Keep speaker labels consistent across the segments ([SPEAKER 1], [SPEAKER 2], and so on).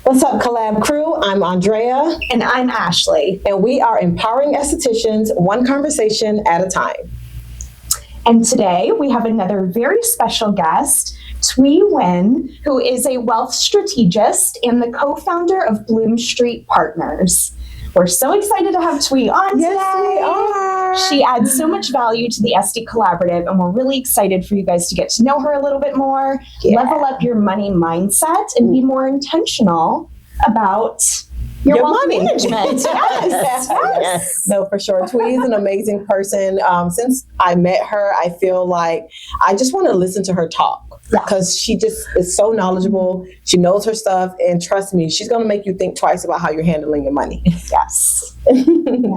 [SPEAKER 1] What's up, Collab crew? I'm Andrea.
[SPEAKER 2] And I'm Ashley.
[SPEAKER 1] And we are empowering estheticians one conversation at a time.
[SPEAKER 2] And today we have another very special guest, Thuy Nguyen, who is a wealth strategist and the co-founder of Bloomstreet Partners. We're so excited to have Thuy on today.
[SPEAKER 1] Yes, we are.
[SPEAKER 2] She adds so much value to the Esty Collaborative, and we're really excited for you guys to get to know her a little bit more, level up your money mindset, and be more intentional about your wealth
[SPEAKER 1] money
[SPEAKER 2] management. Yes.
[SPEAKER 1] No, for sure. Thuy is an amazing person. Since I met her, I feel like I just want to listen to her talk. Because she just is so knowledgeable. She knows her stuff. And trust me, she's going to make you think twice about how you're handling your money.
[SPEAKER 2] Yes.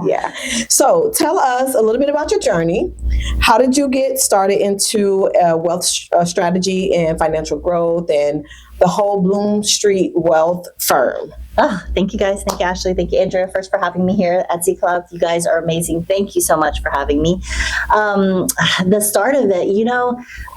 [SPEAKER 1] Yeah. So tell us a little bit about your journey. How did you get started into wealth strategy and financial growth and the whole Bloomstreet wealth firm?
[SPEAKER 3] Oh, thank you guys. Thank you, Ashley. Thank you, Andrea, first for having me here at Etsy Club. You guys are amazing. Thank you so much for having me. The start of it,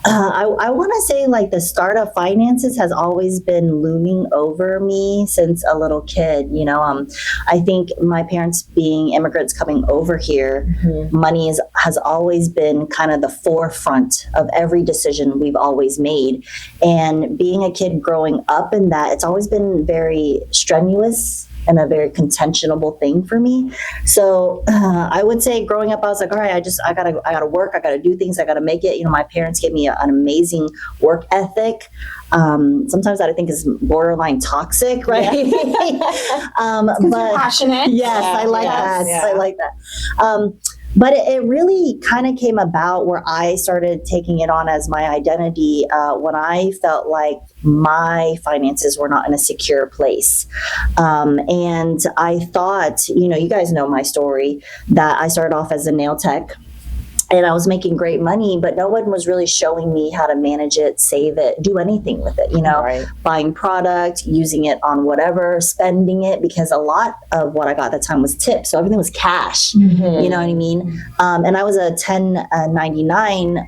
[SPEAKER 3] I want to say like the start of finances has always been looming over me since a little kid. I think my parents being immigrants coming over here, money has always been kind of the forefront of every decision we've always made. And being a kid growing up in that, it's always been very strenuous and a very contentionable thing for me. So I would say growing up, I was like, all right, I gotta work. I gotta do things. I gotta make it. My parents gave me an amazing work ethic. Sometimes that I think is borderline toxic, right?
[SPEAKER 2] Yeah.
[SPEAKER 3] But
[SPEAKER 2] you're passionate.
[SPEAKER 3] Yes, I like that. Yeah. I like that. But it really kind of came about where I started taking it on as my identity when I felt like my finances were not in a secure place. And I thought, you guys know my story, that I started off as a nail tech. And I was making great money, but no one was really showing me how to manage it, save it, do anything with it,
[SPEAKER 1] Right.
[SPEAKER 3] Buying product, using it on whatever, spending it, because a lot of what I got at the time was tips. So everything was cash, you know what I mean? And I was a 1099,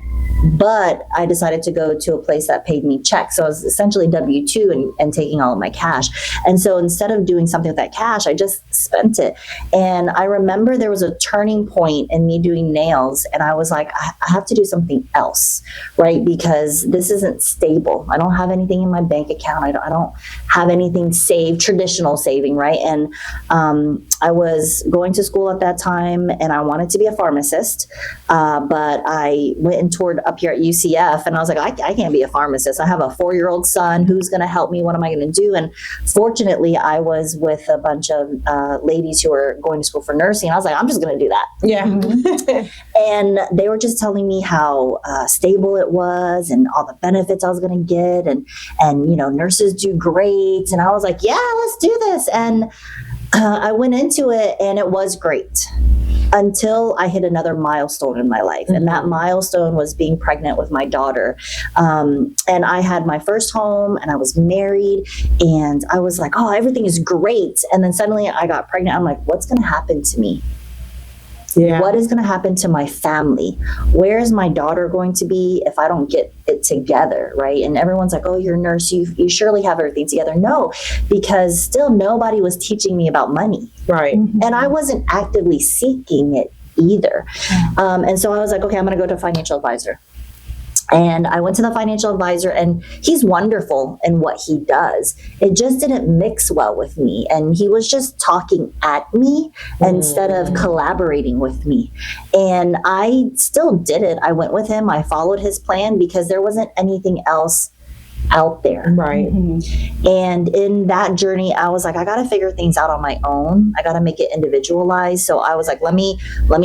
[SPEAKER 3] but I decided to go to a place that paid me checks. So I was essentially W-2 and taking all of my cash. And so instead of doing something with that cash, I just spent it. And I remember there was a turning point in me doing nails. And I was like, I have to do something else, right? Because this isn't stable. I don't have anything in my bank account. I don't have anything saved, traditional saving, right? And I was going to school at that time and I wanted to be a pharmacist. But I went and toured up here at UCF and I was like, I can't be a pharmacist. I have a 4-year-old son. Who's going to help me? What am I going to do? And fortunately, I was with a bunch of ladies who were going to school for nursing. I was like, I'm just going to do that.
[SPEAKER 1] Yeah.
[SPEAKER 3] And they were just telling me how stable it was and all the benefits I was going to get. And nurses do great. And I was like, yeah, let's do this. And I went into it and it was great until I hit another milestone in my life. And that milestone was being pregnant with my daughter. And I had my first home and I was married and I was like, oh, everything is great. And then suddenly I got pregnant. I'm like, what's going to happen to me? Yeah. What is going to happen to my family? Where is my daughter going to be if I don't get it together, right? And everyone's like, oh, you're a nurse. You surely have everything together. No, because still nobody was teaching me about money.
[SPEAKER 1] Right.
[SPEAKER 3] And I wasn't actively seeking it either. And so I was like, okay, I'm going to go to a financial advisor. And I went to the financial advisor and he's wonderful in what he does. It just didn't mix well with me. And he was just talking at me instead of collaborating with me. And I still did it. I went with him. I followed his plan because there wasn't anything else out there.
[SPEAKER 1] Right.
[SPEAKER 3] And in that journey, I was like, I got to figure things out on my own. I got to make it individualized. So I was like, let me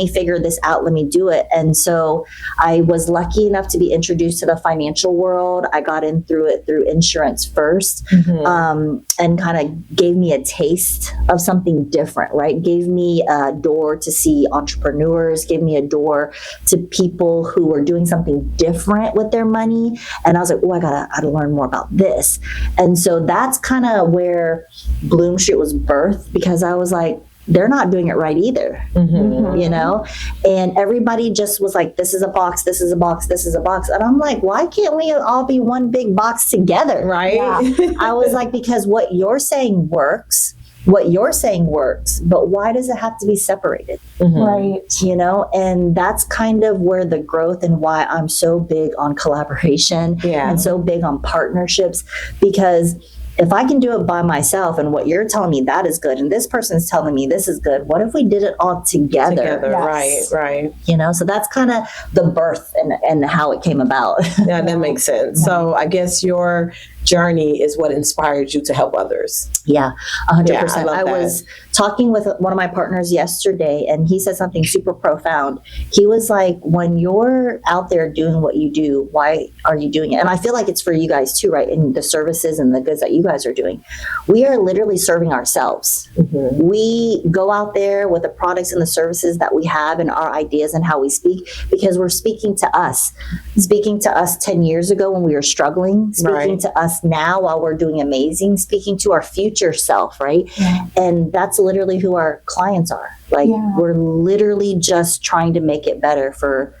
[SPEAKER 3] figure this out. Let me do it. And so I was lucky enough to be introduced to the financial world. I got in through insurance first, and kind of gave me a taste of something different, right? Gave me a door to see entrepreneurs, gave me a door to people who were doing something different with their money. And I was like, oh, I gotta learn more about this. And so that's kind of where Bloomstreet was birthed, because I was like, they're not doing it right either, you know? And everybody just was like, this is a box, this is a box, this is a box. And I'm like, why can't we all be one big box together?
[SPEAKER 1] Right.
[SPEAKER 2] Yeah.
[SPEAKER 3] I was like, because what you're saying works, but why does it have to be separated?
[SPEAKER 2] Right.
[SPEAKER 3] You know, and that's kind of where the growth and why I'm so big on collaboration and so big on partnerships, because if I can do it by myself and what you're telling me that is good and this person's telling me this is good, what if we did it all together?
[SPEAKER 2] Yes.
[SPEAKER 1] Right.
[SPEAKER 3] You know, so that's kind of the birth and how it came about.
[SPEAKER 1] Yeah, that makes sense. So I guess your journey is what inspired you to help others.
[SPEAKER 3] Yeah, 100%.
[SPEAKER 1] Yeah, I love
[SPEAKER 3] I
[SPEAKER 1] that.
[SPEAKER 3] was talking with one of my partners yesterday, and he said something super profound. He was like, when you're out there doing what you do, why are you doing it? And I feel like it's for you guys too, right? In the services and the goods that you guys are doing. We are literally serving ourselves. We go out there with the products and the services that we have and our ideas and how we speak, because we're speaking to us 10 years ago when we were struggling, speaking to us now while we're doing amazing, speaking to our future self, right? And that's literally who our clients are. Like, we're literally just trying to make it better for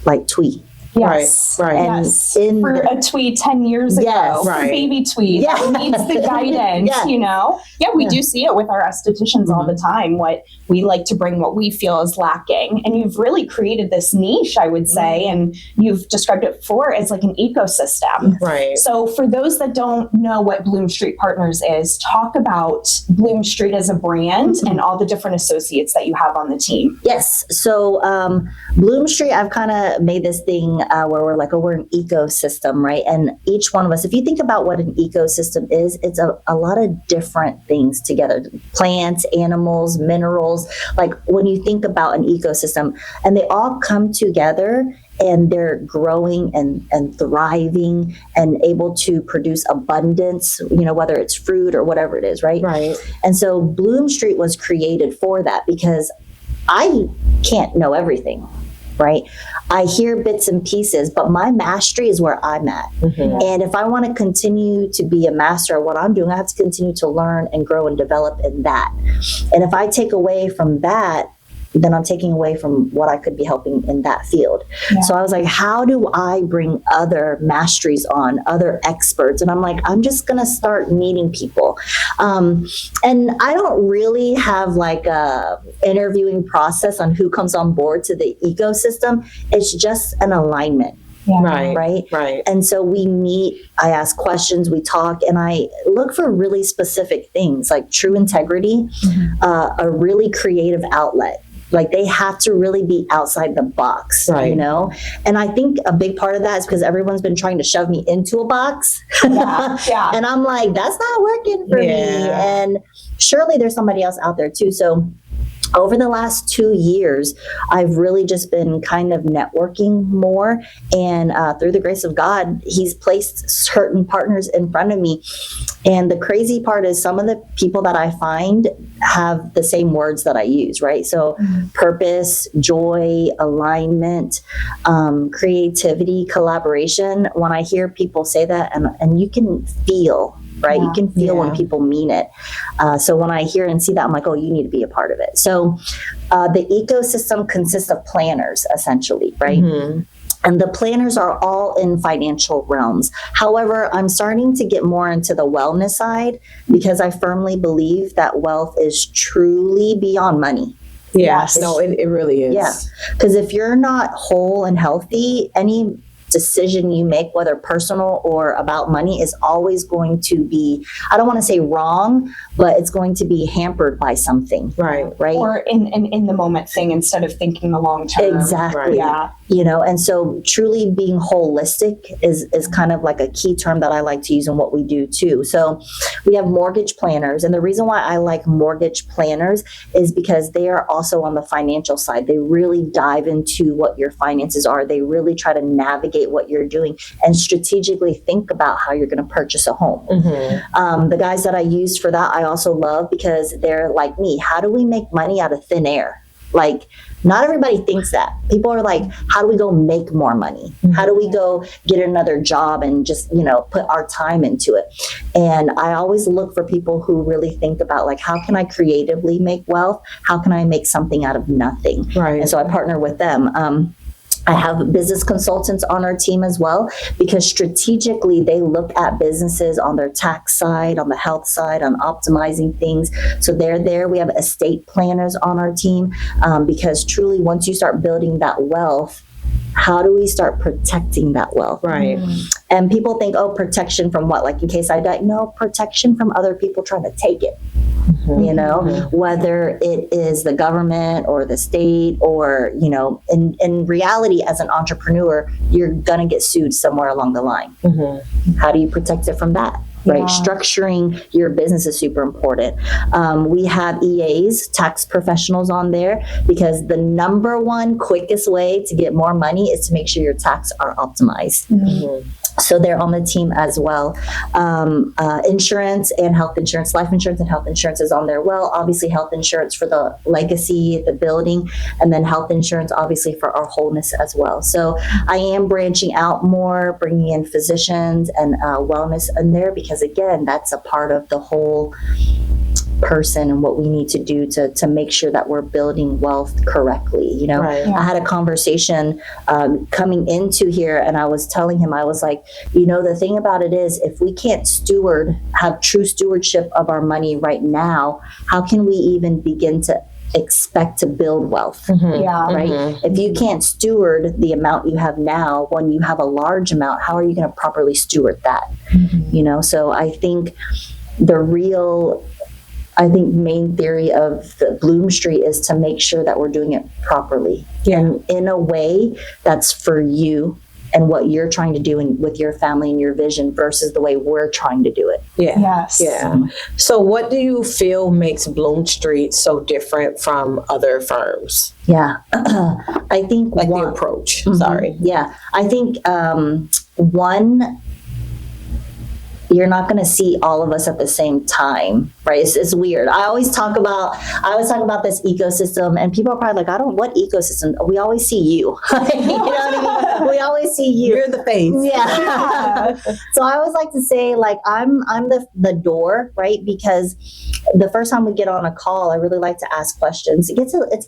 [SPEAKER 3] like Thuy.
[SPEAKER 2] Yes.
[SPEAKER 1] Right.
[SPEAKER 3] And
[SPEAKER 2] Yes.
[SPEAKER 3] in
[SPEAKER 2] For a Thuy 10 years ago,
[SPEAKER 3] Yes.
[SPEAKER 2] for
[SPEAKER 1] Right.
[SPEAKER 2] baby Thuy that needs the guidance, you know? Yeah, we do see it with our estheticians all the time. What we like to bring, what we feel is lacking. And you've really created this niche, I would say, and you've described it before as like an ecosystem.
[SPEAKER 1] Right.
[SPEAKER 2] So for those that don't know what Bloomstreet Partners is, talk about Bloomstreet as a brand and all the different associates that you have on the team.
[SPEAKER 3] Yes. So Bloomstreet, I've kind of made this thing where we're like, oh, we're an ecosystem, right? And each one of us, if you think about what an ecosystem is, it's a lot of different things together. Plants, animals, minerals. Like when you think about an ecosystem, and they all come together and they're growing and thriving and able to produce abundance, you know, whether it's fruit or whatever it is, right?
[SPEAKER 1] Right.
[SPEAKER 3] And so Bloomstreet was created for that, because I can't know everything, right? I hear bits and pieces, but my mastery is where I'm at. And if I want to continue to be a master of what I'm doing, I have to continue to learn and grow and develop in that. And if I take away from that, then I'm taking away from what I could be helping in that field. So I was like, how do I bring other masteries on, other experts? And I'm like, I'm just going to start meeting people. And I don't really have like a interviewing process on who comes on board to the ecosystem. It's just an alignment. Right. And so we meet, I ask questions, we talk, and I look for really specific things like true integrity, a really creative outlet. Like they have to really be outside the box, you know? And I think a big part of that is because everyone's been trying to shove me into a box. And I'm like, that's not working for me. And surely there's somebody else out there too. So over the last 2 years, I've really just been kind of networking more. And through the grace of God, He's placed certain partners in front of me. And the crazy part is some of the people that I find have the same words that I use, right? So purpose, joy, alignment, creativity, collaboration. When I hear people say that, and you can feel, right? You can feel when people mean it. So when I hear and see that, I'm like, oh, you need to be a part of it. So the ecosystem consists of planners, essentially, right? And the planners are all in financial realms. However, I'm starting to get more into the wellness side, because I firmly believe that wealth is truly beyond money.
[SPEAKER 1] Yes. No, it really is.
[SPEAKER 3] Yeah. Because if you're not whole and healthy, any decision you make, whether personal or about money, is always going to be, I don't want to say wrong, but it's going to be hampered by something. Right.
[SPEAKER 2] Or in the moment thing instead of thinking the long term.
[SPEAKER 3] Exactly.
[SPEAKER 2] Yeah.
[SPEAKER 3] You know, and so truly being holistic is kind of like a key term that I like to use in what we do too. So we have mortgage planners. And the reason why I like mortgage planners is because they are also on the financial side. They really dive into what your finances are. They really try to navigate what you're doing and strategically think about how you're going to purchase a home. The guys that I use for that, I also love, because they're like me. How do we make money out of thin air? Like, not everybody thinks that. People are like, how do we go make more money? How do we go get another job and just, put our time into it? And I always look for people who really think about, like, how can I creatively make wealth? How can I make something out of nothing?
[SPEAKER 1] Right.
[SPEAKER 3] And so I partner with them. I have business consultants on our team as well, because strategically they look at businesses on their tax side, on the health side, on optimizing things. So they're there. We have estate planners on our team, because truly, once you start building that wealth, how do we start protecting that wealth?
[SPEAKER 1] Right.
[SPEAKER 3] And people think, oh, protection from what? Like, in case I die? No, protection from other people trying to take it. Whether it is the government or the state, or, in reality, as an entrepreneur, you're going to get sued somewhere along the line. How do you protect it from that? Right.
[SPEAKER 2] Yeah.
[SPEAKER 3] Structuring your business is super important. We have EAs, tax professionals on there, because the number one quickest way to get more money is to make sure your tax are optimized. So they're on the team as well. Insurance and health insurance, life insurance and health insurance is on there. Well, obviously health insurance for the legacy, the building, and then health insurance obviously for our wholeness as well. So I am branching out more, bringing in physicians and wellness in there, because again, that's a part of the whole person and what we need to do to make sure that we're building wealth correctly.
[SPEAKER 1] Right.
[SPEAKER 3] I had a conversation coming into here, and I was telling him, I was like, the thing about it is, if we can't have true stewardship of our money right now, how can we even begin to expect to build wealth? Right? If you can't steward the amount you have now, when you have a large amount, how are you going to properly steward that? So I think main theory of the Bloomstreet is to make sure that we're doing it properly, and in a way that's for you and what you're trying to do with your family and your vision, versus the way we're trying to do it.
[SPEAKER 2] Yes.
[SPEAKER 1] So what do you feel makes Bloomstreet so different from other firms?
[SPEAKER 3] I think
[SPEAKER 1] the approach. Sorry.
[SPEAKER 3] I think one, you're not going to see all of us at the same time, right? It's weird. I always talk about this ecosystem, and people are probably like, what ecosystem? We always see you. You know what I mean? We always see you.
[SPEAKER 1] You're the face.
[SPEAKER 3] So I always like to say, like, I'm the door, right? Because the first time we get on a call, I really like to ask questions. It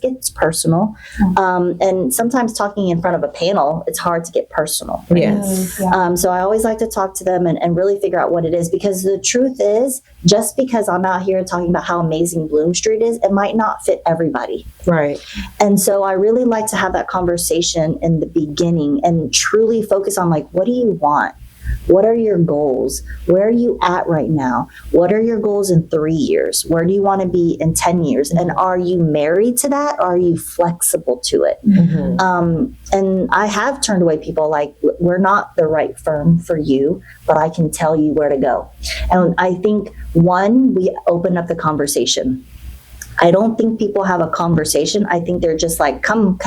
[SPEAKER 3] gets personal. And sometimes talking in front of a panel, it's hard to get personal. Right?
[SPEAKER 1] Yes.
[SPEAKER 3] So I always like to talk to them and really figure out what it is, because the truth is, just because I'm out here talking about how amazing Bloomstreet is, it might not fit everybody.
[SPEAKER 1] Right.
[SPEAKER 3] And so I really like to have that conversation in the beginning and truly focus on, like, what do you want? What are your goals? Where are you at right now? What are your goals in 3 years? Where do you want to be in 10 years? And are you married to that? Or are you flexible to it? And I have turned away people like, we're not the right firm for you, but I can tell you where to go. And I think, one, we open up the conversation. I don't think people have a conversation. I think they're just like, come.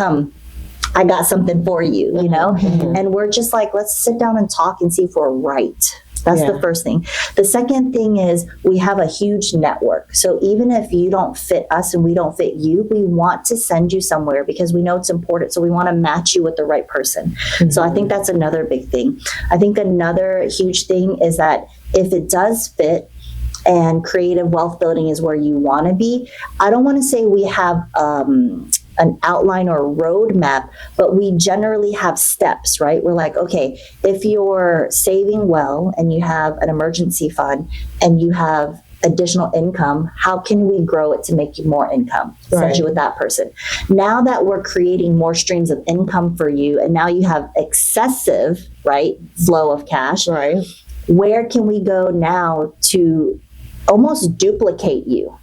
[SPEAKER 3] I got something for you, And we're just like, let's sit down and talk and see if we're right. That's the first thing. The second thing is, we have a huge network. So even if you don't fit us and we don't fit you, we want to send you somewhere because we know it's important. So we want to match you with the right person. So I think that's another big thing. I think another huge thing is that if it does fit, and creative wealth building is where you want to be, I don't want to say we have an outline or a roadmap, but we generally have steps, right? We're like, okay, if you're saving well and you have an emergency fund and you have additional income, how can we grow it to make you more income? Send you with that person. Now that we're creating more streams of income for you, and now you have excessive, right, flow of cash,
[SPEAKER 1] Right.
[SPEAKER 3] where can we go now to almost duplicate you?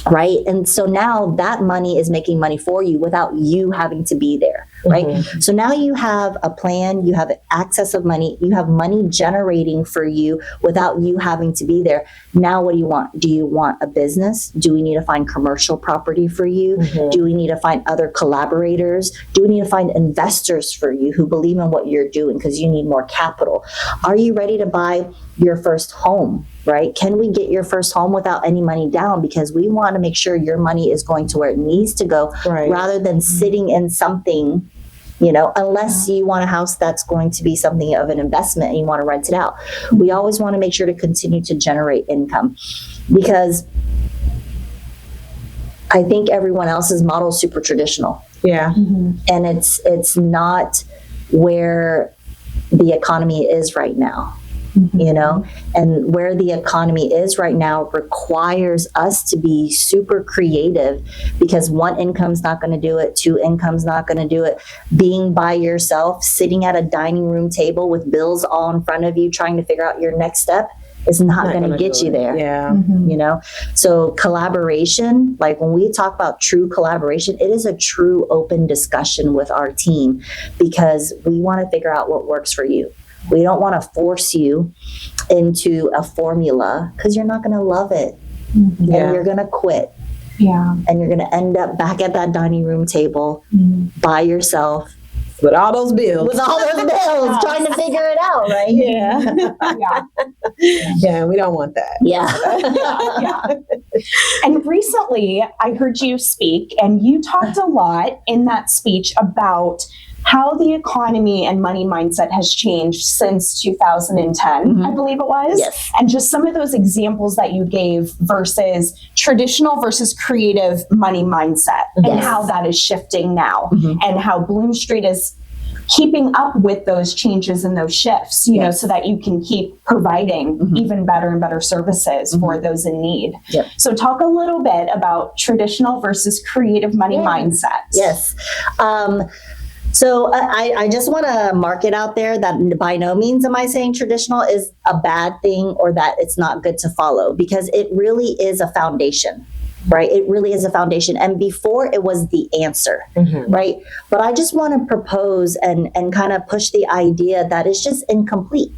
[SPEAKER 3] Right. And so now that money is making money for you without you having to be there. right? So now you have a plan, you have access of money, you have money generating for you without you having to be there. Now what do you want? Do you want a business? Do we need to find commercial property for you? Do we need to find other collaborators? Do we need to find investors for you who believe in what you're doing because you need more capital? Are you ready to buy your first home, right? Can we get your first home without any money down? Because we want to make sure your money is going to where it needs to go, rather than sitting in something, unless you want a house that's going to be something of an investment and you want to rent it out. We always want to make sure to continue to generate income, because I think everyone else's model is super traditional.
[SPEAKER 1] Yeah.
[SPEAKER 3] And it's not where the economy is right now. And where the economy is right now requires us to be super creative, because one income's not going to do it, two incomes not going to do it. Being by yourself, sitting at a dining room table with bills all in front of you, trying to figure out your next step is not going to get you there.
[SPEAKER 1] Yeah.
[SPEAKER 3] So collaboration, like when we talk about true collaboration, it is a true open discussion with our team, because we want to figure out what works for you. We don't want to force you into a formula, because you're not going to love it. And you're going to quit. And you're going to end up back at that dining room table by yourself.
[SPEAKER 1] With all those bills.
[SPEAKER 3] Trying to figure it out, right?
[SPEAKER 1] Yeah, we don't want that.
[SPEAKER 2] And recently, I heard you speak, and you talked a lot in that speech about how the economy and money mindset has changed since 2010, I believe it was.
[SPEAKER 3] Yes.
[SPEAKER 2] And just some of those examples that you gave versus traditional versus creative money mindset, and how that is shifting now, and how Bloomstreet is keeping up with those changes and those shifts, so that you can keep providing even better and better services for those in need. So talk a little bit about traditional versus creative money mindsets.
[SPEAKER 3] Yes. So I just want to mark it out there that by no means am I saying traditional is a bad thing or that it's not good to follow, because it really is a foundation, right? It really is a foundation. And before it was the answer, right? But I just want to propose and kind of push the idea that it's just incomplete,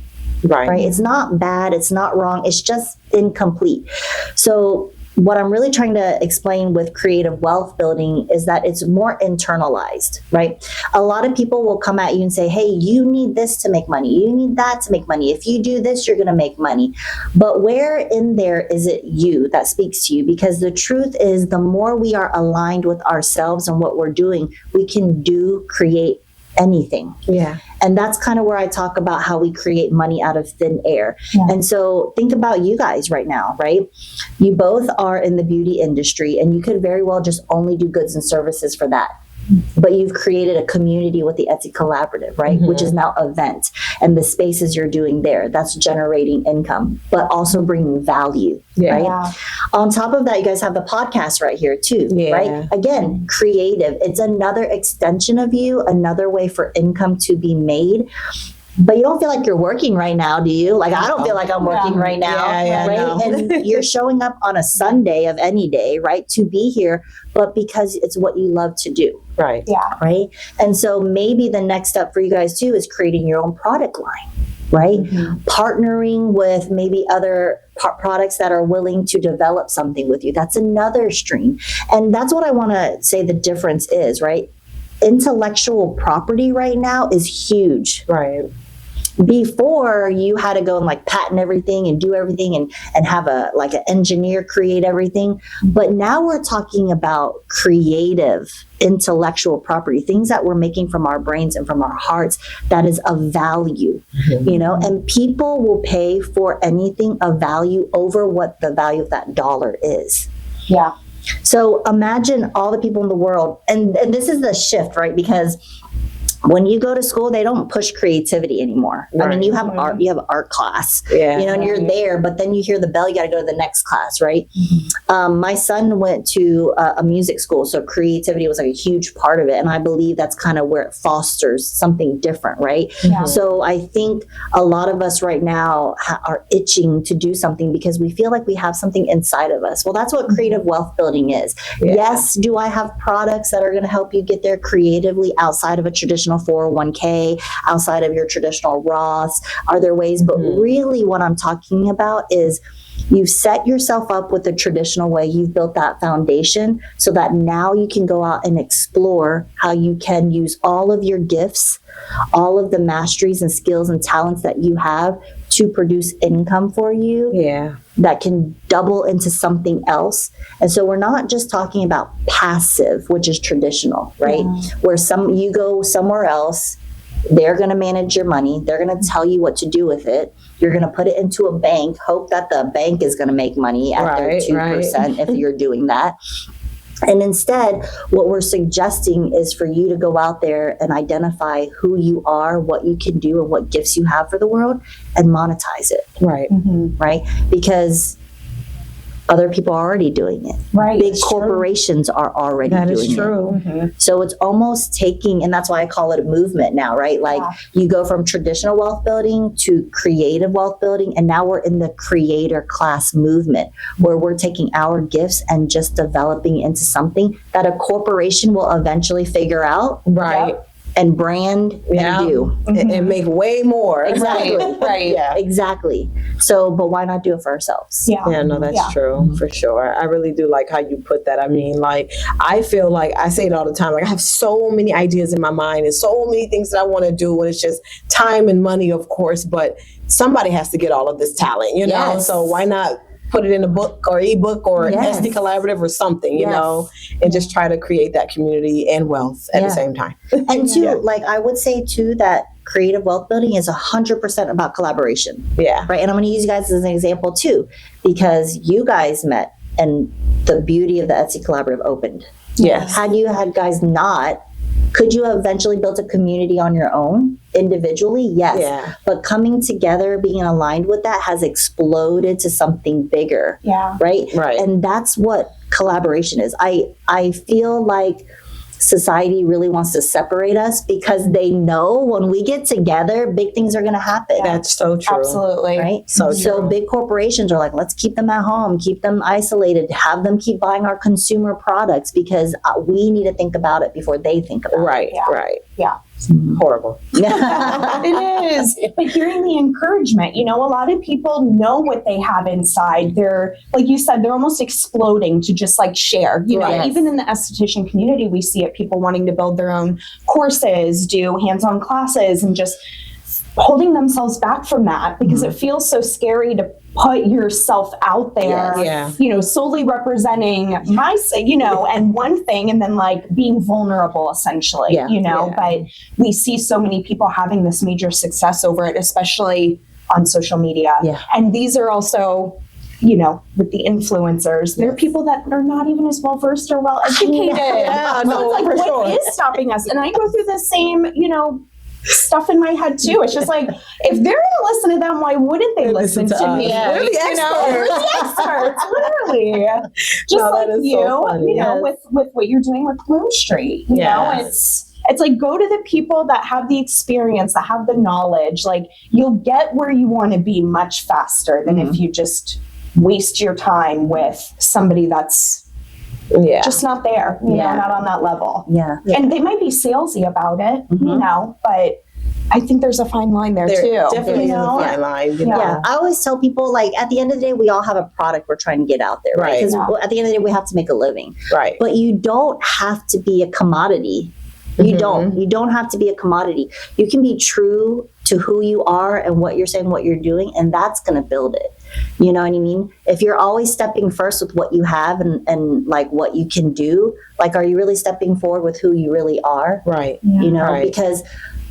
[SPEAKER 3] right? It's not bad. It's not wrong. It's just incomplete. So what I'm really trying to explain with creative wealth building is that it's more internalized, right? A lot of people will come at you and say, hey, you need this to make money. You need that to make money. If you do this, you're going to make money. But where in there is it you that speaks to you? Because the truth is, the more we are aligned with ourselves and what we're doing, we can create anything. And that's kind of where I talk about how we create money out of thin air. And so think about you guys right now, right? You both are in the beauty industry, and you could very well just only do goods and services for that. But you've created a community with the Esty Collaborative, right? Which is now event, and the spaces you're doing there, that's generating income, but also bringing value, right? On top of that, you guys have the podcast right here too, right? Again, creative. It's another extension of you, another way for income to be made. But you don't feel like you're working right now, do you? Like, I don't feel like I'm working right now, right? No. And you're showing up on a Sunday of any day, right, to be here, but because it's what you love to do.
[SPEAKER 1] Right.
[SPEAKER 3] Right. And so maybe the next step for you guys too is creating your own product line, right? Partnering with maybe other products that are willing to develop something with you. That's another stream. And that's what I want to say the difference is, right? Intellectual property right now is huge.
[SPEAKER 1] Right.
[SPEAKER 3] Before, you had to go and like patent everything and do everything and have an engineer create everything. But now we're talking about creative intellectual property, things that we're making from our brains and from our hearts that is of value, and people will pay for anything of value over what the value of that dollar is. So imagine all the people in the world, and this is the shift, right? Because when you go to school, they don't push creativity anymore. I mean, you have art class, and you're there, but then you hear the bell, you got to go to the next class, right? My son went to a music school, so creativity was like a huge part of it. And I believe that's kind of where it fosters something different, right? So I think a lot of us right now are itching to do something because we feel like we have something inside of us. Well, that's what creative wealth building is. Yes, do I have products that are going to help you get there creatively outside of a traditional 401k, outside of your traditional Roths? Are there ways? But really what I'm talking about is you've set yourself up with the traditional way. You've built that foundation so that now you can go out and explore how you can use all of your gifts, all of the masteries and skills and talents that you have to produce income for you that can double into something else. And so we're not just talking about passive, which is traditional, right? Where you go somewhere else, they're going to manage your money. They're going to tell you what to do with it. You're going to put it into a bank, hope that the bank is going to make money at their 2% if you're doing that. And instead, what we're suggesting is for you to go out there and identify who you are, what you can do, and what gifts you have for the world, and monetize it. Right? Because other people are already doing it. Big corporations are already doing it. That is true. So it's almost taking, and that's why I call it a movement now, right? Like you go from traditional wealth building to creative wealth building, and now we're in the creator class movement where we're taking our gifts and just developing into something that a corporation will eventually figure out. And brand and do.
[SPEAKER 1] And make way more.
[SPEAKER 3] Exactly. Exactly. So, but why not do it for ourselves?
[SPEAKER 1] No, that's true, for sure. I really do like how you put that. I mean, like, I feel like, I say it all the time, like I have so many ideas in my mind and so many things that I want to do, and it's just time and money, of course, but somebody has to get all of this talent, you know? So why not put it in a book or ebook or Esty Collaborative or something, you know, and just try to create that community and wealth at the same time.
[SPEAKER 3] And too, like I would say too, that creative wealth building is 100% about collaboration. Right. And I'm going to use you guys as an example too, because you guys met and the beauty of the Esty Collaborative opened. Had you had guys not, could you have eventually built a community on your own individually? Yes. But coming together, being aligned with that has exploded to something bigger. Right? And that's what collaboration is. I feel like society really wants to separate us because they know when we get together, big things are going to happen.
[SPEAKER 1] That's so true.
[SPEAKER 2] Absolutely.
[SPEAKER 3] Right? So big corporations are like, let's keep them at home, keep them isolated, have them keep buying our consumer products because we need to think about it before they think about it.
[SPEAKER 1] Right. Horrible.
[SPEAKER 2] It is. But hearing the encouragement, you know, a lot of people know what they have inside. They're, like you said, they're almost exploding to just like share. You know, even in the esthetician community, we see it, people wanting to build their own courses, do hands-on classes, and just holding themselves back from that because it feels so scary to put yourself out there, you know, solely representing my, you know, and one thing, and then like being vulnerable essentially, you know, but we see so many people having this major success over it, especially on social media. And these are also, you know, with the influencers, there are people that are not even as well versed or well educated. So it's like, what is stopping us? And I go through the same, you know, stuff in my head too. It's just like, if they're gonna listen to them, why wouldn't they listen to me?
[SPEAKER 1] We're the experts.
[SPEAKER 2] We're the experts, literally. Just like you know, with what you're doing with Bloomstreet. You know, it's like, go to the people that have the experience, that have the knowledge. Like, you'll get where you want to be much faster than if you just waste your time with somebody that's just not there, you know, not on that level. And they might be salesy about it, you know, but I think there's a fine line there too.
[SPEAKER 1] Definitely is a fine line. You know?
[SPEAKER 3] I always tell people, like, at the end of the day, we all have a product we're trying to get out there, right? Because at the end of the day, we have to make a living. But you don't have to be a commodity. You don't have to be a commodity. You can be true to who you are and what you're saying, what you're doing, and that's going to build it. You know what I mean? If you're always stepping first with what you have and like what you can do, like, are you really stepping forward with who you really are? You know, because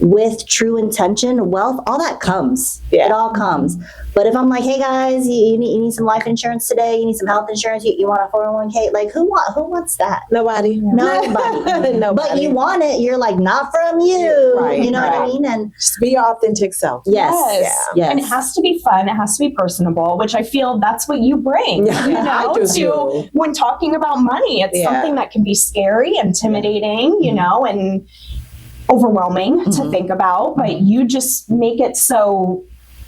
[SPEAKER 3] with true intention, wealth, all that comes.
[SPEAKER 1] Yeah.
[SPEAKER 3] It all comes. But if I'm like, hey guys, you need some life insurance today, you need some health insurance, you want a 401k, like who wants that?
[SPEAKER 1] Nobody.
[SPEAKER 3] Nobody.
[SPEAKER 1] Nobody.
[SPEAKER 3] But you want it, you're like, not from you.
[SPEAKER 1] Right,
[SPEAKER 3] you know what I
[SPEAKER 1] right.
[SPEAKER 3] mean? And
[SPEAKER 1] Just be your authentic self.
[SPEAKER 3] yes.
[SPEAKER 2] And it has to be fun. It has to be personable, which I feel that's what you bring,
[SPEAKER 1] Yeah,
[SPEAKER 2] you know,
[SPEAKER 1] I do
[SPEAKER 2] to
[SPEAKER 1] too.
[SPEAKER 2] when talking about money. It's something that can be scary, intimidating, you know, and overwhelming to think about, but you just make it so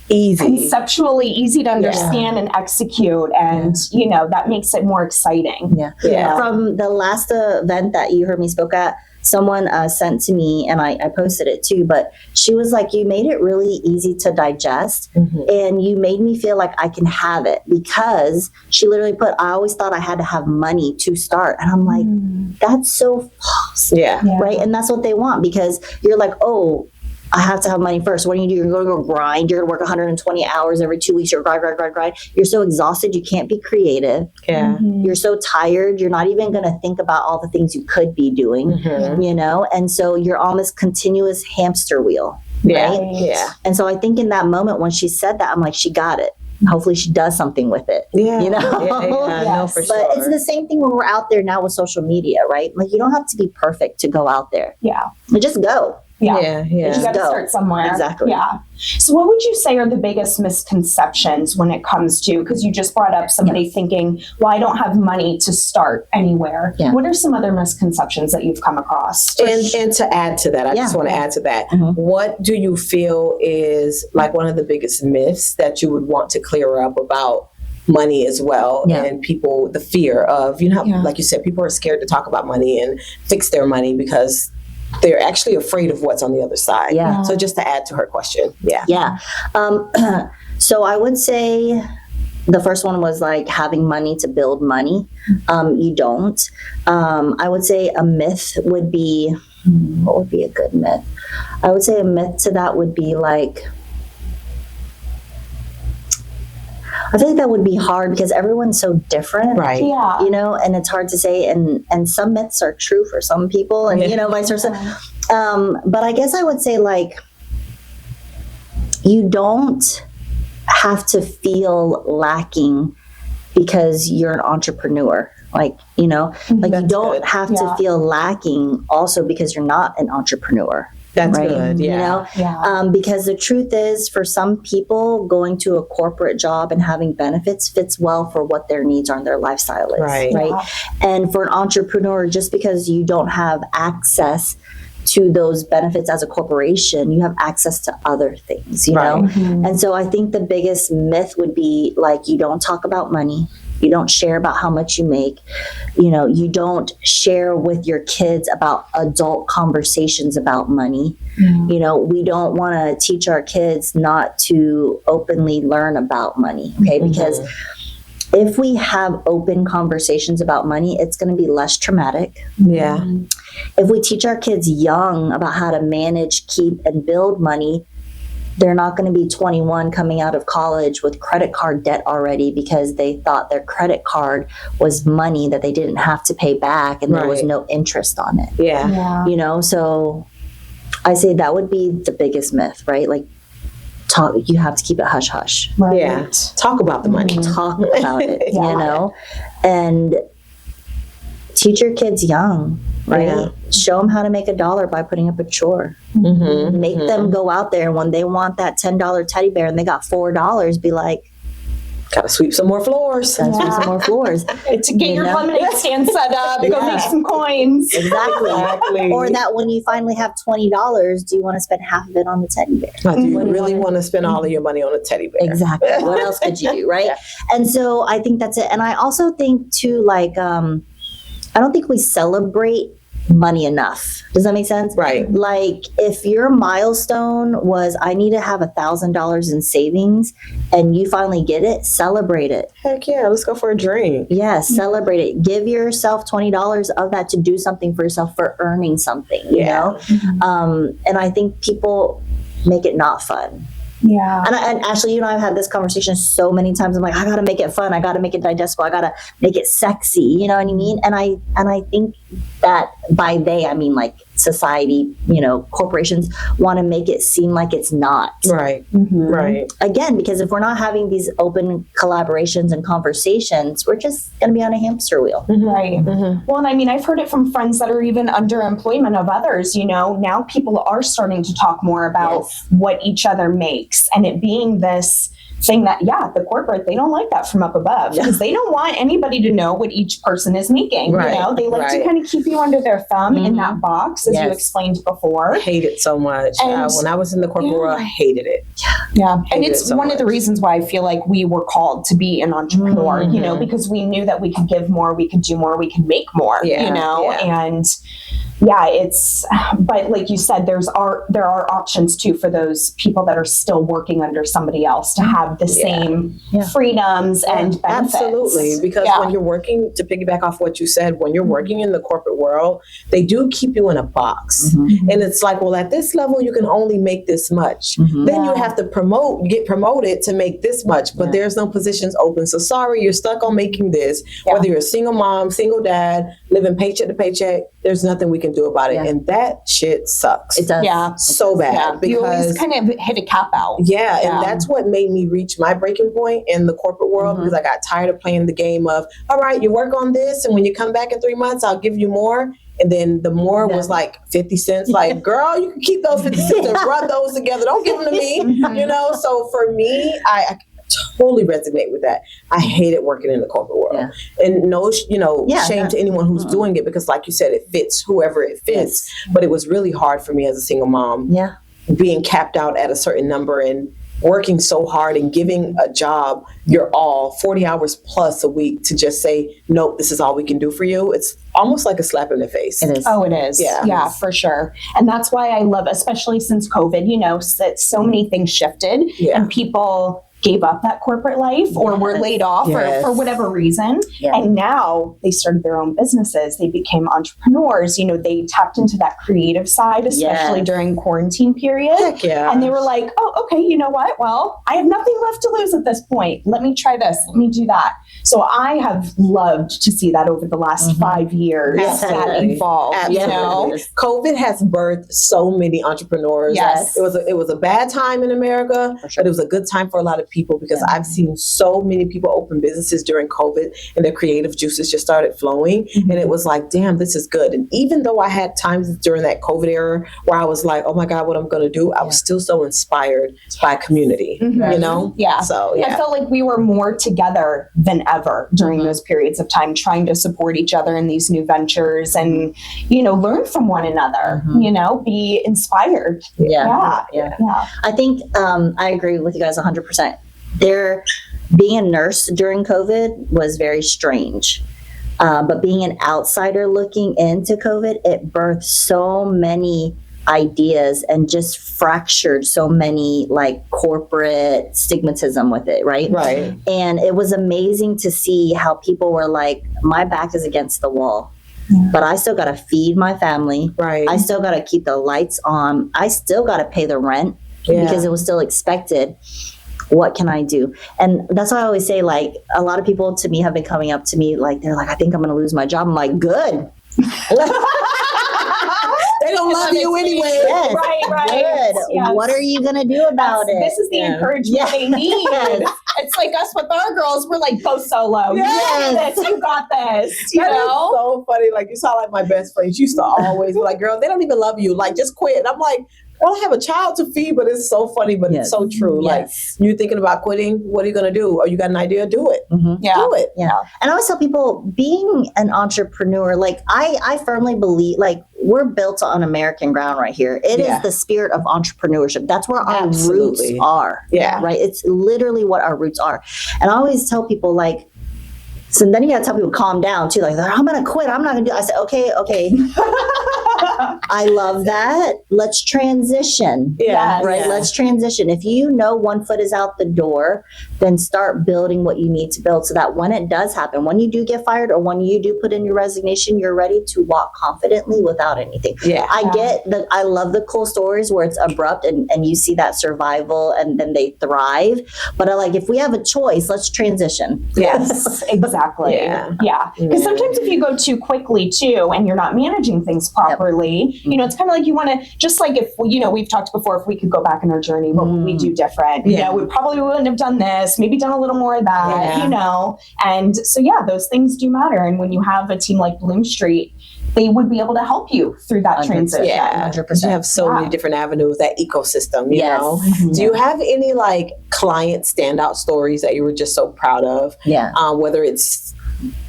[SPEAKER 1] Easy.
[SPEAKER 2] conceptually easy to understand and execute, and you know that makes it more exciting.
[SPEAKER 1] Yeah.
[SPEAKER 3] From the last event that you heard me spoke at, someone sent to me, and I posted it too, but she was like, you made it really easy to digest, and you made me feel like I can have it, because she literally put, I always thought I had to have money to start. And I'm like, that's so false.
[SPEAKER 1] Yeah.
[SPEAKER 3] Right? And that's what they want, because you're like, oh, I have to have money first. What do? You're going to go grind. You're going to work 120 hours every 2 weeks. You're grind. You're so exhausted. You can't be creative.
[SPEAKER 1] Yeah.
[SPEAKER 3] You're so tired. You're not even going to think about all the things you could be doing, you know? And so you're on this continuous hamster wheel.
[SPEAKER 1] Yeah.
[SPEAKER 3] Right?
[SPEAKER 1] Yeah.
[SPEAKER 3] And so I think in that moment when she said that, I'm like, she got it. Hopefully she does something with it.
[SPEAKER 1] Yeah.
[SPEAKER 3] You know?
[SPEAKER 1] Yeah. No, for
[SPEAKER 3] But
[SPEAKER 1] sure.
[SPEAKER 3] it's the same thing when we're out there now with social media, right? Like, you don't have to be perfect to go out there.
[SPEAKER 2] Yeah.
[SPEAKER 3] But just go.
[SPEAKER 1] Yeah.
[SPEAKER 2] You got to
[SPEAKER 3] go.
[SPEAKER 2] start somewhere.
[SPEAKER 3] Exactly.
[SPEAKER 2] Yeah. So what would you say are the biggest misconceptions when it comes to, because you just brought up somebody thinking, well, I don't have money to start anywhere.
[SPEAKER 3] Yeah.
[SPEAKER 2] What are some other misconceptions that you've come across?
[SPEAKER 1] And to add to that, I just want to add to that. What do you feel is like one of the biggest myths that you would want to clear up about money as well? And people, the fear of, you know, like you said, people are scared to talk about money and fix their money because they're actually afraid of what's on the other side.
[SPEAKER 3] Yeah.
[SPEAKER 1] So just to add to her question.
[SPEAKER 3] Yeah. So I would say the first one was like having money to build money. You don't. I would say a myth would be, what would be a good myth? I would say a myth to that would be like, I feel like that would be hard because everyone's so different.
[SPEAKER 1] Right.
[SPEAKER 2] Yeah.
[SPEAKER 3] You know, and it's hard to say, and some myths are true for some people, and you know, vice versa. But I guess I would say, like, you don't have to feel lacking because you're an entrepreneur. Like, you know, like
[SPEAKER 1] That's
[SPEAKER 3] you don't
[SPEAKER 1] good.
[SPEAKER 3] have to feel lacking also because you're not an entrepreneur.
[SPEAKER 1] That's
[SPEAKER 3] Right.
[SPEAKER 1] good. Yeah.
[SPEAKER 3] You know,
[SPEAKER 2] Yeah.
[SPEAKER 3] because the truth is, for some people, going to a corporate job and having benefits fits well for what their needs are and their lifestyle is.
[SPEAKER 1] Right.
[SPEAKER 2] Yeah.
[SPEAKER 3] And for an entrepreneur, just because you don't have access to those benefits as a corporation, you have access to other things, you know? And so I think the biggest myth would be like, you don't talk about money. You don't share about how much you make. You know, you don't share with your kids about adult conversations about money. You know, we don't want to teach our kids not to openly learn about money, okay? Because if we have open conversations about money, it's going to be less traumatic.
[SPEAKER 1] Yeah.
[SPEAKER 3] If we teach our kids young about how to manage, keep, and build money, they're not going to be 21 coming out of college with credit card debt already because they thought their credit card was money that they didn't have to pay back and there was
[SPEAKER 1] Right.
[SPEAKER 3] no interest on it.
[SPEAKER 1] Yeah.
[SPEAKER 2] Yeah.
[SPEAKER 3] You know, so I say that would be the biggest myth, right? Like, you have to keep it hush hush.
[SPEAKER 2] Right.
[SPEAKER 1] Yeah. Talk about the money.
[SPEAKER 3] Talk about it,
[SPEAKER 2] Yeah.
[SPEAKER 3] you know, and teach your kids young, right?
[SPEAKER 1] Yeah.
[SPEAKER 3] Show them how to make $1 by putting up a chore. Make them go out there, and when they want that $10 teddy bear and they got $4, be like,
[SPEAKER 1] Gotta sweep some more floors.
[SPEAKER 3] gotta sweep some more floors.
[SPEAKER 2] To get your
[SPEAKER 3] know?
[SPEAKER 2] lemonade stand set up, go
[SPEAKER 3] Yeah.
[SPEAKER 2] make some coins.
[SPEAKER 3] Exactly. Or that when you finally have $20, do you want to spend half of it on the teddy bear?
[SPEAKER 1] Do you really want to spend all of your money on a teddy bear?
[SPEAKER 3] Exactly. What else could you do, right? And so I think that's it. And I also think too, like, I don't think we celebrate money enough. Does that make sense?
[SPEAKER 1] Right.
[SPEAKER 3] Like, if your milestone was, I need to have $1,000 in savings, and you finally get it, celebrate it.
[SPEAKER 1] Heck yeah, let's go for a drink.
[SPEAKER 3] Yes, celebrate it. Give yourself $20 of that to do something for yourself, for earning something, you know? And I think people make it not fun.
[SPEAKER 2] Yeah.
[SPEAKER 3] And Ashley, you know, I've had this conversation so many times. I'm like, I got to make it fun. I got to make it digestible. I got to make it sexy. You know what I mean? And I think that by they, I mean like society, corporations want to make it seem like it's not.
[SPEAKER 1] Right. Right.
[SPEAKER 3] Again, because if we're not having these open collaborations and conversations, we're just going to be on a hamster wheel.
[SPEAKER 2] Right. Well, and I mean, I've heard it from friends that are even underemployment of others, now people are starting to talk more about what each other makes, and it being this thing that, the corporate, they don't like that from up above because they don't want anybody to know what each person is making.
[SPEAKER 1] Right.
[SPEAKER 2] They like to kind of keep you under their thumb in that box, as you explained before.
[SPEAKER 1] I hate it so much.
[SPEAKER 2] And,
[SPEAKER 1] when I was in the corporate world, I hated it.
[SPEAKER 2] Yeah. And it's
[SPEAKER 1] so
[SPEAKER 2] one of the reasons why I feel like we were called to be an entrepreneur, because we knew that we could give more, we could do more, we could make more, and but like you said, there are options too for those people that are still working under somebody else to have the same freedoms and benefits.
[SPEAKER 1] Absolutely. Because when you're working, to piggyback off what you said, when you're working in the corporate world, they do keep you in a box. And it's like, well, at this level, you can only make this much. Then you have to get promoted to make this much, but there's no positions open. So sorry, you're stuck on making this. Whether you're a single mom, single dad, living paycheck to paycheck, there's nothing we can do about it. And that shit sucks.
[SPEAKER 3] It does.
[SPEAKER 2] Yeah.
[SPEAKER 1] So bad. Because
[SPEAKER 2] you always kind of hit a cap out.
[SPEAKER 1] Yeah. And that's what made me reach my breaking point in the corporate world, because I got tired of playing the game of, all right, you work on this, and when you come back in 3 months, I'll give you more. And then the more was like 50 cents. Like, girl, you can keep those 50 cents and rub those together. Don't give them to me. So for me, I totally resonate with that. I hated working in the corporate world. And no, shame to anyone who's doing it, because like you said, it fits whoever it fits. But it was really hard for me as a single mom. Being capped out at a certain number and working so hard and giving a job your all, 40 hours plus a week, to just say, nope, this is all we can do for you. It's almost like a slap in the face.
[SPEAKER 3] It is.
[SPEAKER 2] Oh, it is. Yeah, for sure. And that's why I love, especially since COVID, that so many things shifted and people gave up that corporate life or were laid off for whatever reason. And now they started their own businesses. They became entrepreneurs. They tapped into that creative side, especially during quarantine period. And they were like, oh, okay, you know what? Well, I have nothing left to lose at this point. Let me try this. Let me do that. So I have loved to see that over the last 5 years that evolved.
[SPEAKER 1] COVID has birthed so many entrepreneurs. It was a bad time in America, but it was a good time for a lot of people, because I've seen so many people open businesses during COVID and their creative juices just started flowing. And it was like, damn, this is good. And even though I had times during that COVID era where I was like, oh my God, what I'm going to do, I was still so inspired by community,
[SPEAKER 2] Yeah.
[SPEAKER 1] So
[SPEAKER 2] I felt like we were more together than ever during those periods of time, trying to support each other in these new ventures and, learn from one another, be inspired.
[SPEAKER 3] Yeah. I think I agree with you guys 100%. Being a nurse during COVID was very strange. But being an outsider looking into COVID, it birthed so many ideas and just fractured so many like corporate stigmatism with it, right? And it was amazing to see how people were like, my back is against the wall. But I still got to feed my family. I still got to keep the lights on. I still got to pay the rent because it was still expected. What can I do? And that's why I always say, like, a lot of people to me have been coming up to me like, they're like, I think I'm going to lose my job. I'm like, good.
[SPEAKER 1] They don't love you anyway.
[SPEAKER 2] Right.
[SPEAKER 3] Good. What are you going to do about it?
[SPEAKER 2] This is the encouragement they need. It's like us with our girls. We're like, go solo. You got this. You got this.
[SPEAKER 1] That is so funny. Like, you sound like my best friend. She used to always be like, girl, they don't even love you. Like, just quit. And I'm like, well, I have a child to feed, but it's so funny, but it's so true. Like, you're thinking about quitting, what are you going to do? Or you got an idea? Do it. Do it.
[SPEAKER 3] And I always tell people, being an entrepreneur, like, I firmly believe, like, we're built on American ground right here. It is the spirit of entrepreneurship. That's where our roots are. Right? It's literally what our roots are. And I always tell people, like, so then you got to tell people, calm down too. Like, I'm going to quit. I'm not going to do it. I said, okay. I love that. Let's transition. Let's transition. If you know one foot is out the door, then start building what you need to build so that when it does happen, when you do get fired or when you do put in your resignation, you're ready to walk confidently without anything. I love the cool stories where it's abrupt and you see that survival and then they thrive. But I like, if we have a choice, let's transition.
[SPEAKER 2] Yes, exactly. Because sometimes if you go too quickly too and you're not managing things properly, differently. You know, it's kind of like you want to, just like if, you know, we've talked before, if we could go back in our journey, what would we do different? You know, we probably wouldn't have done this, maybe done a little more of that, you know? And so, yeah, those things do matter. And when you have a team like Bloomstreet, they would be able to help you through that transition.
[SPEAKER 1] Yeah,
[SPEAKER 3] 100%.
[SPEAKER 1] You have so many different avenues, that ecosystem, you know?
[SPEAKER 3] Mm-hmm.
[SPEAKER 1] Do you have any like client standout stories that you were just so proud of?
[SPEAKER 3] Yeah.
[SPEAKER 1] Whether it's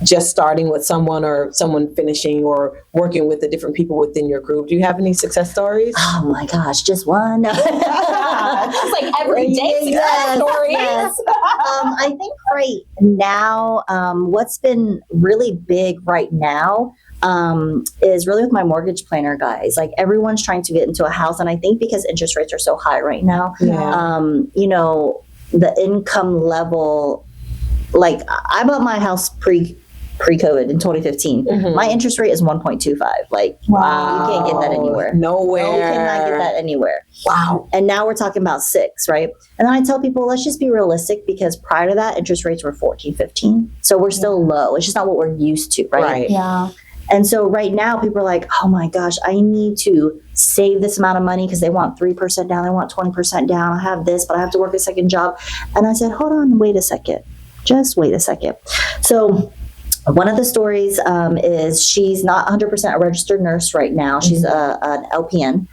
[SPEAKER 1] just starting with someone or someone finishing or working with the different people within your group. Do you have any success stories?
[SPEAKER 3] Oh my gosh, just one.
[SPEAKER 2] It's like everyday success stories.
[SPEAKER 3] Yes. I think right now, what's been really big right now is really with my mortgage planner guys. Like everyone's trying to get into a house, and I think because interest rates are so high right now, you know, the income level. Like I bought my house pre-COVID in 2015. My interest rate is 1.25. Like, you can't get that anywhere.
[SPEAKER 1] Nowhere.
[SPEAKER 3] You cannot get that anywhere.
[SPEAKER 1] Wow.
[SPEAKER 3] And now we're talking about 6, right? And then I tell people, let's just be realistic, because prior to that, interest rates were 14, 15. So we're still low. It's just not what we're used to, right?
[SPEAKER 2] Yeah.
[SPEAKER 3] And so right now people are like, oh my gosh, I need to save this amount of money because they want 3% down. They want 20% down. I have this, but I have to work a second job. And I said, hold on, wait a second. Just wait a second. So one of the stories is she's not 100% a registered nurse right now. She's an LPN.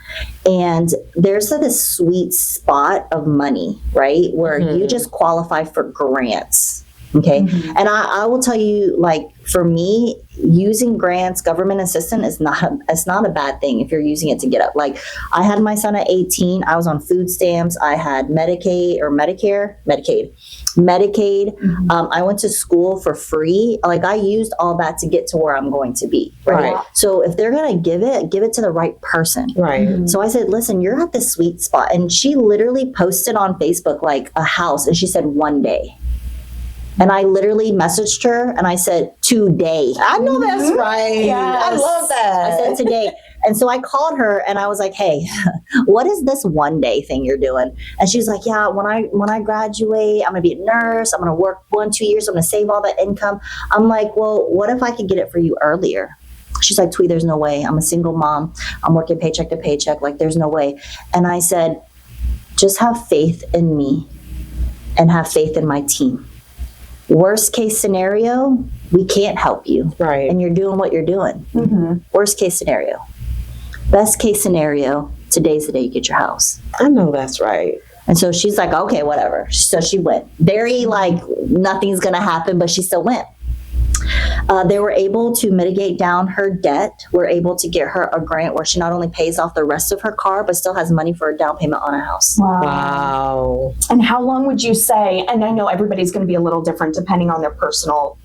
[SPEAKER 3] And there's this sweet spot of money, right? Where you just qualify for grants. Okay. And I will tell you, like, for me, using grants, government assistance it's not a bad thing if you're using it to get up. Like, I had my son at 18. I was on food stamps. I had Medicaid. I went to school for free. Like, I used all that to get to where I'm going to be. Right. So if they're going to give it to the right person.
[SPEAKER 1] Right.
[SPEAKER 3] So I said, listen, you're at the sweet spot. And she literally posted on Facebook, like, a house, and she said, one day. And I literally messaged her and I said, today.
[SPEAKER 1] I know that's right.
[SPEAKER 2] Yes.
[SPEAKER 1] I love that.
[SPEAKER 3] I said today. And so I called her and I was like, hey, what is this one day thing you're doing? And she's like, yeah, when I graduate, I'm going to be a nurse. I'm going to work 1-2 years. I'm going to save all that income. I'm like, well, what if I could get it for you earlier? She's like, Thuy, there's no way. I'm a single mom. I'm working paycheck to paycheck. Like, there's no way. And I said, just have faith in me and have faith in my team. Worst case scenario, we can't help you.
[SPEAKER 1] Right.
[SPEAKER 3] And you're doing what you're doing. Worst case scenario. Best case scenario, today's the day you get your house.
[SPEAKER 1] I know that's right.
[SPEAKER 3] And so she's like, okay, whatever. So she went. Very like, nothing's going to happen, but she still went. They were able to mitigate down her debt. We're able to get her a grant where she not only pays off the rest of her car, but still has money for a down payment on a house.
[SPEAKER 1] Wow.
[SPEAKER 2] And how long would you say, and I know everybody's going to be a little different depending on their personal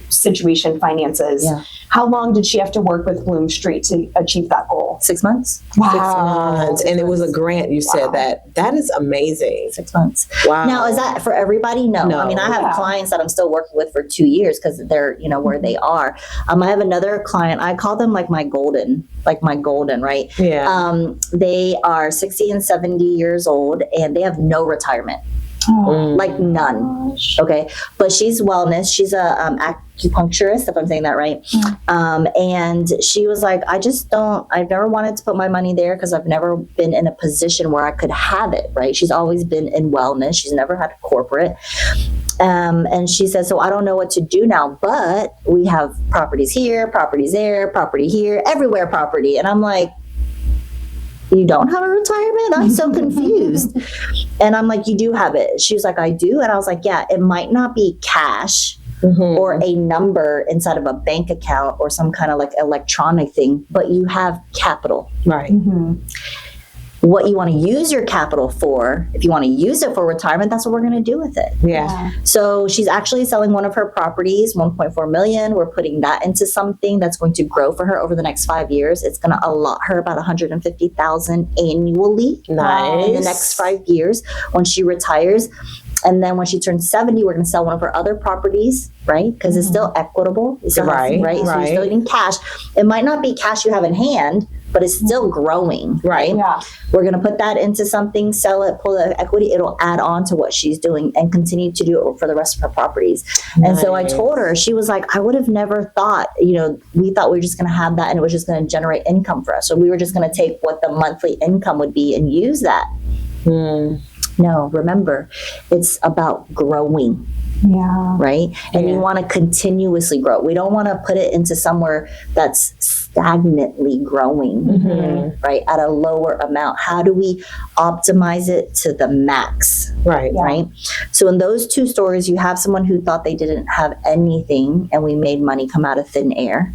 [SPEAKER 2] situation, finances.
[SPEAKER 3] Yeah.
[SPEAKER 2] How long did she have to work with Bloomstreet to achieve that goal?
[SPEAKER 3] 6 months.
[SPEAKER 2] Wow.
[SPEAKER 1] 6 months. And it was a grant. You said that. That is amazing.
[SPEAKER 3] 6 months.
[SPEAKER 1] Wow.
[SPEAKER 3] Now, is that for everybody? No. I mean, I have clients that I'm still working with for 2 years because they're, you know, where they are. I have another client. I call them like my golden, right?
[SPEAKER 1] Yeah.
[SPEAKER 3] They are 60 and 70 years old and they have no retirement. Like none. Okay. But she's wellness. She's a acupuncturist, if I'm saying that right. And she was like, I've never wanted to put my money there because I've never been in a position where I could have it, right? She's always been in wellness. She's never had a corporate. And she said, so I don't know what to do now, but we have properties here, properties there, property here, everywhere property. And I'm like, you don't have a retirement? I'm so confused. And I'm like, you do have it. She was like, I do. And I was like, yeah, it might not be cash or a number inside of a bank account or some kind of like electronic thing, but you have capital.
[SPEAKER 1] Right.
[SPEAKER 3] What you want to use your capital for, if you want to use it for retirement, that's what we're going to do with it.
[SPEAKER 1] Yeah.
[SPEAKER 3] So she's actually selling one of her properties, 1.4 million. We're putting that into something that's going to grow for her over the next 5 years. It's going to allot her about $150,000 annually in the next 5 years when she retires. And then when she turns 70, we're going to sell one of her other properties, right? Because it's still equitable. It's still right. So you're still getting cash. It might not be cash you have in hand, but it's still growing, right?
[SPEAKER 2] Yeah.
[SPEAKER 3] We're going to put that into something, sell it, pull the equity. It'll add on to what she's doing and continue to do it for the rest of her properties. And so I told her, she was like, I would have never thought, we thought we were just going to have that and it was just going to generate income for us. So we were just going to take what the monthly income would be and use that. No, remember, it's about growing.
[SPEAKER 2] Yeah.
[SPEAKER 3] Right? And you want to continuously grow. We don't want to put it into somewhere that's stagnantly growing, right? At a lower amount. How do we optimize it to the max?
[SPEAKER 1] Right.
[SPEAKER 3] Right? So in those two stories, you have someone who thought they didn't have anything and we made money come out of thin air.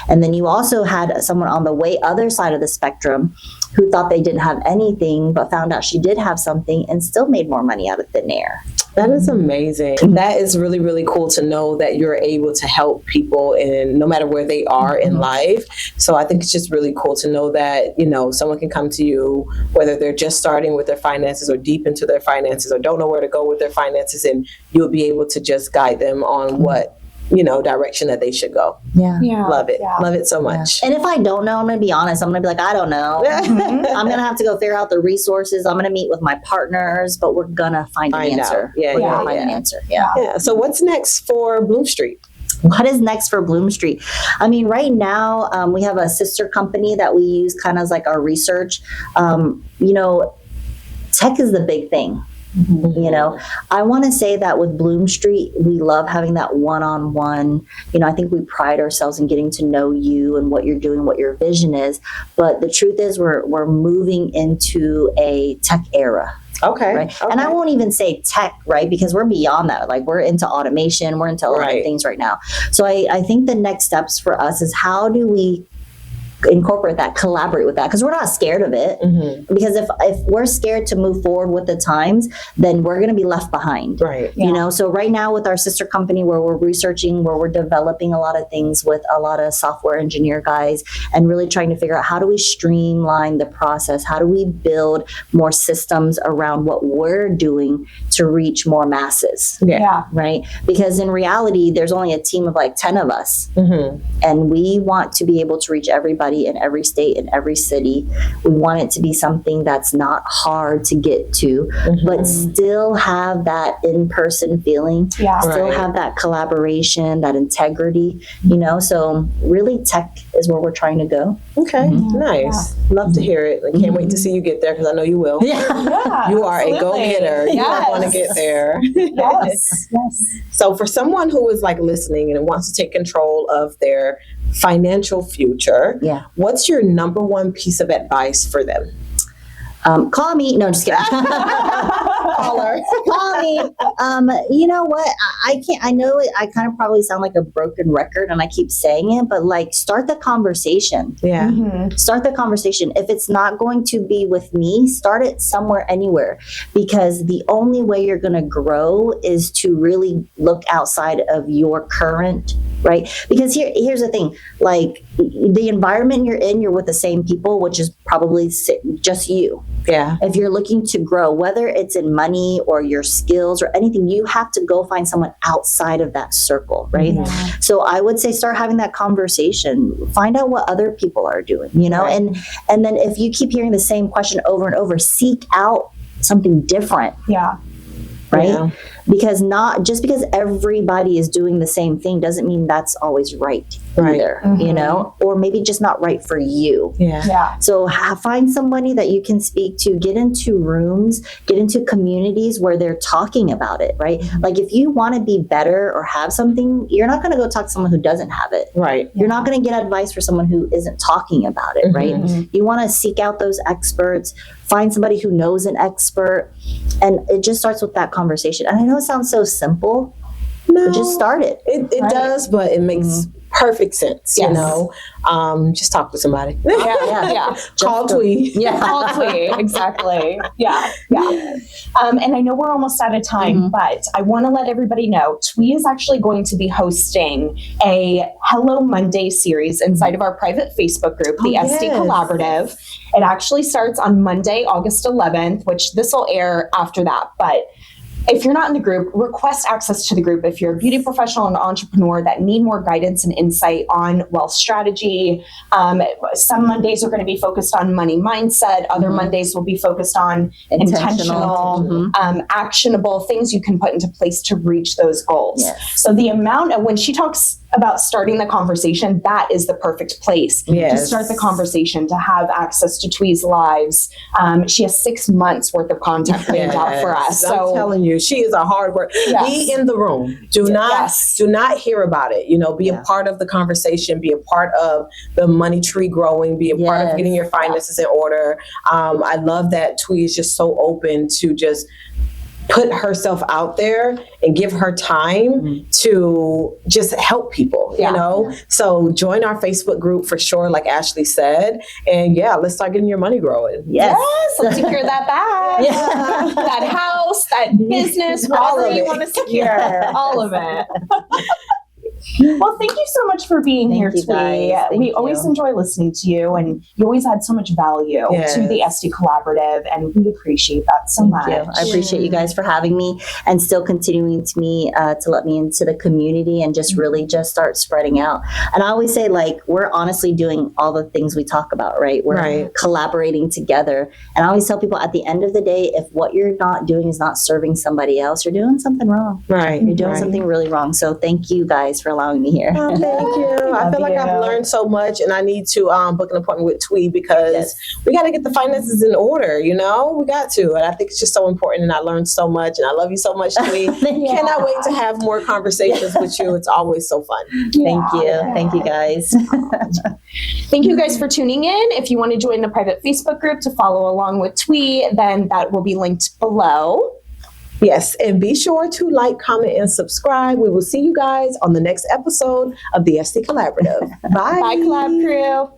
[SPEAKER 3] And then you also had someone on the other side of the spectrum who thought they didn't have anything, but found out she did have something and still made more money out of thin air.
[SPEAKER 1] That is amazing. That is really, really cool to know that you're able to help people and no matter where they are in life. So I think it's just really cool to know that, someone can come to you, whether they're just starting with their finances or deep into their finances or don't know where to go with their finances, and you'll be able to just guide them on what direction that they should go.
[SPEAKER 3] Yeah.
[SPEAKER 1] Love it. Love it so much.
[SPEAKER 3] And if I don't know, I'm going to be honest. I'm going to be like, I don't know. I'm going to have to go figure out the resources. I'm going to meet with my partners, but we're going to find an answer. We're going to find an answer.
[SPEAKER 1] Yeah. So what's next for Bloomstreet?
[SPEAKER 3] What is next for Bloomstreet? I mean, right now, we have a sister company that we use kind of as like our research. Tech is the big thing. I want to say that with Bloomstreet, we love having that one-on-one. I think we pride ourselves in getting to know you and what you're doing, what your vision is. But the truth is we're moving into a tech era.
[SPEAKER 1] Okay.
[SPEAKER 3] Right. Okay. And I won't even say tech, right? Because we're beyond that. Like we're into automation. We're into a lot of things right now. So I think the next steps for us is how do we incorporate that, collaborate with that, because we're not scared of it. Because if we're scared to move forward with the times, then we're going to be left behind.
[SPEAKER 1] Right.
[SPEAKER 3] So right now with our sister company where we're researching, where we're developing a lot of things with a lot of software engineer guys and really trying to figure out how do we streamline the process? How do we build more systems around what we're doing to reach more masses? Right. Because in reality, there's only a team of like 10 of us. And we want to be able to reach everybody in every state, in every city. We want it to be something that's not hard to get to, but still have that in-person feeling, still have that collaboration, that integrity, so really tech is where we're trying to go.
[SPEAKER 1] Okay, nice. Love to hear it. I can't wait to see you get there because I know you will. You are a go-getter. You want to get there.
[SPEAKER 2] Yes.
[SPEAKER 1] So for someone who is like listening and wants to take control of their financial future, what's your number one piece of advice for them?
[SPEAKER 3] Call me. No, just kidding. Call me. You know what? I can't. I know it. I kind of probably sound like a broken record, and I keep saying it, but like, start the conversation. Start the conversation. If it's not going to be with me, start it somewhere, anywhere, because the only way you're going to grow is to really look outside of your current. Right? Because here's the thing, like the environment you're in, you're with the same people, which is probably just you. If you're looking to grow, whether it's in money or your skills or anything, you have to go find someone outside of that circle, right? So I would say start having that conversation. Find out what other people are doing, and then if you keep hearing the same question over and over, seek out something different. Right? Because not just because everybody is doing the same thing doesn't mean that's always right either, or maybe just not right for you. So find somebody that you can speak to, get into rooms, get into communities where they're talking about it, right? Like if you want to be better or have something, you're not going to go talk to someone who doesn't have it. You're not going to get advice for someone who isn't talking about it, right? You want to seek out those experts, find somebody who knows an expert, and it just starts with that conversation. And I know it sounds so simple, but just start it.
[SPEAKER 1] It does, but it makes perfect sense, just talk to somebody. Call Thuy.
[SPEAKER 2] Call Thuy, exactly. And I know we're almost out of time, but I want to let everybody know Thuy is actually going to be hosting a Hello Monday series inside of our private Facebook group, the Esty Collaborative. It actually starts on Monday, August 11th, which this will air after that, but if you're not in the group, request access to the group. If you're a beauty professional and entrepreneur that need more guidance and insight on wealth strategy, some Mondays are going to be focused on money mindset. Other Mondays will be focused on intentional, actionable things you can put into place to reach those goals.
[SPEAKER 3] Yes.
[SPEAKER 2] So the amount of, when she talks about starting the conversation, that is the perfect place to start the conversation, to have access to Thuy's lives. She has 6 months worth of content planned out for us. So
[SPEAKER 1] I'm telling you, she is a hard worker.
[SPEAKER 2] Yes.
[SPEAKER 1] Be in the room. Do not hear about it. Be a part of the conversation. Be a part of the money tree growing. Be a part of getting your finances in order. I love that Thuy is just so open to just put herself out there and give her time to just help people, you know? So join our Facebook group for sure, like Ashley said. And let's start getting your money growing.
[SPEAKER 2] Yes, let's secure that bag, that house, that business, whatever you want to secure, all of it. Well, thank you so much for being here, Thuy. We always enjoy listening to you, and you always add so much value to the Esty Collaborative, and we appreciate that so much.
[SPEAKER 3] Thank you. I appreciate you guys for having me and still continuing to let me into the community and just really just start spreading out. And I always say, like, we're honestly doing all the things we talk about, right? We're collaborating together. And I always tell people at the end of the day, if what you're not doing is not serving somebody else, you're doing something wrong.
[SPEAKER 1] Right.
[SPEAKER 3] You're doing something really wrong. So thank you guys for allowing me here.
[SPEAKER 1] Oh, thank you. I feel like I've learned so much, and I need to book an appointment with Thuy because we got to get the finances in order. We got to, and I think it's just so important. And I learned so much, and I love you so much, Thuy. Cannot wait to have more conversations with you. It's always so fun.
[SPEAKER 3] Thank you guys.
[SPEAKER 2] Thank you guys for tuning in. If you want to join the private Facebook group to follow along with Thuy, then that will be linked below.
[SPEAKER 1] Yes, and be sure to like, comment, and subscribe. We will see you guys on the next episode of the Esty Collaborative. Bye.
[SPEAKER 2] Bye, Collab Crew.